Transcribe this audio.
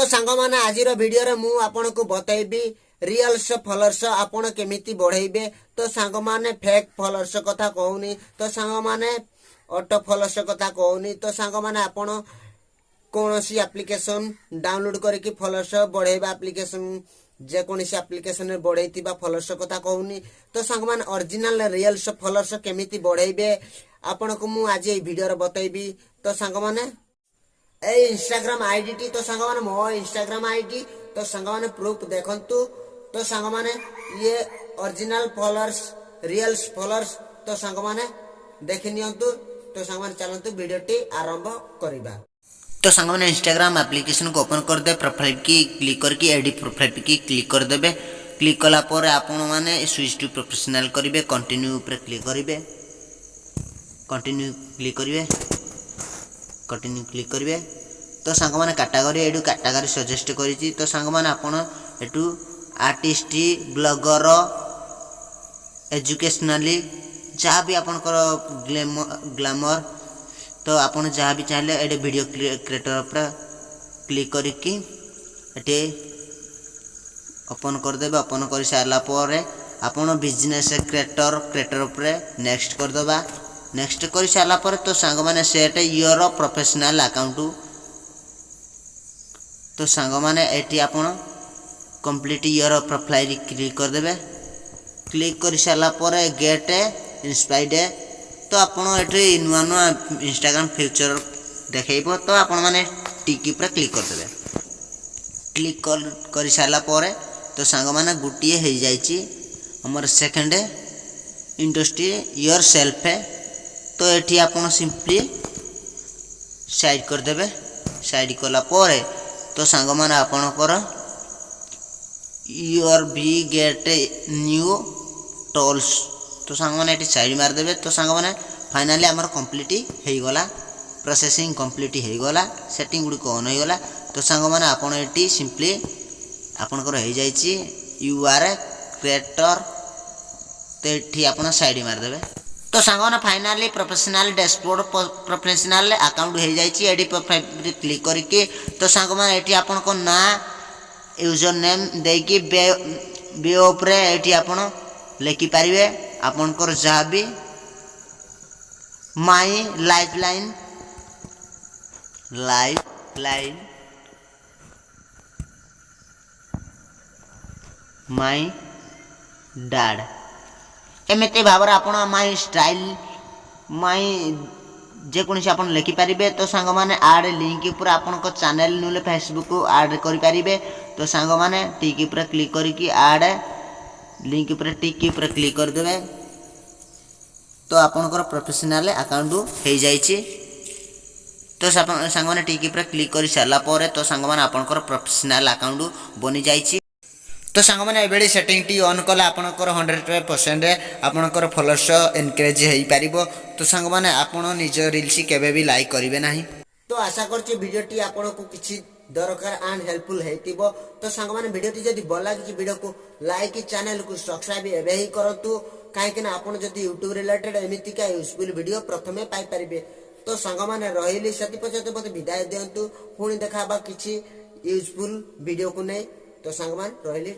तो सांग माने आज वीडियो रे मु आपन को बतैबी रियल्स फॉलोअर्स आपन केमिति बढ़ाइबे। तो सांग माने फेक फॉलोअर्स कथा कहूनी, तो सांग माने ऑटो फॉलोअर्स कथा कहूनी। तो सांग माने आपन कौनसी एप्लिकेशन डाउनलोड करके फॉलोअर्स बढ़ाइबा एप्लिकेशन जेकोसी एप्लिकेशन बढ़ाइथिबा फॉलोअर्स कथा कहूनी। तो सांग माने ओरिजिनल रियल्स फॉलोअर्स केमिति बढ़ाइबे आपन को मु आज ए वीडियो रे बतैबी। तो सांग माने ए इंस्टाग्राम आईडी टी तो सांग माने मो इंस्टाग्राम आईडी तो सांग माने प्रूफ देखंतु। तो सांग माने ये ओरिजिनल फॉलोअर्स रियल्स फॉलोअर्स तो सांग माने देखि नियंतु। तो सांग माने चलंतु वीडियो टी आरंभ करिबा। तो सांग माने इंस्टाग्राम एप्लिकेशन को ओपन कर दे, प्रोफाइल की क्लिक करके एडिट प्रोफाइल की क्लिक कर देबे। क्लिक कला पर आपण माने स्विच टू प्रोफेशनल करिवे, कंटिन्यू ऊपर क्लिक करिवे, कंटिन्यू क्लिक करिवे, कंटिन्यू क्लिक करिवे। तो सांग माने कैटेगरी एडु कैटेगरी सजेस्ट करिछि। तो सांग माने आपण एटू आर्टिस्ट ब्लॉगर एजुकेशनली जहाँ भी आपनकर ग्लैमर तो आपन जहाँ भी चाहे एडे वीडियो क्रिएटर पर क्लिक करके एटे ओपन कर देबे। ओपन कर सारला पर आपन बिजनेस क्रिएटर पर नेक्स्ट कर दबा। नेक्स्ट कर सारला पर तो सांग माने सेट योर प्रोफेशनल अकाउंट। तो सांग माने एटी आपन कंप्लीट योर प्रोफाइल क्लिक कर देबे। क्लिक कर सारला पर गेट इंस्पायर्ड तो आपन एटी नुआ नुआ इंस्टाग्राम फीचर देखेइबो। तो आपन माने टिकी पर क्लिक कर देबे। क्लिक कर सारला पर तो सांग माने गुटिए हे जाईची हमर सेकंड इंडस्ट्री योर सेल्फ है। तो एटी आपन सिंपली साइड कर देबे। साइड कला पर तो सांग माने आपनकर योर भी गेट न्यू टूल्स तो सांग माने एटी साइड मार देबे। तो सांग माने फाइनली हमर कंप्लीट हे गला, प्रोसेसिंग कंप्लीट हे गला, सेटिंग गुडी ऑन हे गला। तो सांग माने आपन एटी सिंपली आपनकर हे जाईची यू आर क्रिएटर। तो एटी आपन साइड मार देबे। तो सांग माने finally professional dashboard professional account हे जाईची। एडी प्रोफाइल क्लिक करके तो सांग माने एटी आपन को ना यूजर नेम देकी बे ऊपर एटी आपन लिखि पारिबे आपनकर जहाँ भी माई लाइफलाइन माई डैड एमती भाव आपण माई स्टाइल माई जेकोसी आपन लिखि पारिबे। तो सांग माने आड लिंक ऊपर आपन को चैनल नुले फेसबुक ऐड करि पारिबे। तो सांग माने टिक ऊपर क्लिक करके ऐड लिंक ऊपर टिक ऊपर क्लिक कर देबे। तो आपनकर प्रोफेशनल अकाउंट हो जाइए। तो सांग माने टिक ऊपर क्लिक कर सारला पर तो सांग माने आपनकर प्रोफेशनल अकाउंट बनी जाइए। तो सांग माने एबेडी सेटिंग टी ऑन कला आपनकर 100% आपनकर फॉलोअर्स एनकरेज हेई पारिबो। तो सांग माने आपन निज रील्स केबे भी लाइक करिवे नाही। तो आशा करछि वीडियो टी आपन को किछि दरकार एंड हेल्पफुल हेतिबो। तो सांग माने वीडियो टी जदी भल लागी वीडियो को लाइक चैनल को सब्सक्राइब एबे ही करंतु काहेकि ना आपन जदी YouTube रिलेटेड एमिति का यूजफुल वीडियो प्रथमे पाई परिबे। तो सांग माने रहिली सति पछते मते विदाय देंतु पुणी देखाबा किछि यूजफुल वीडियो को नै। तो सांग माने रहिली।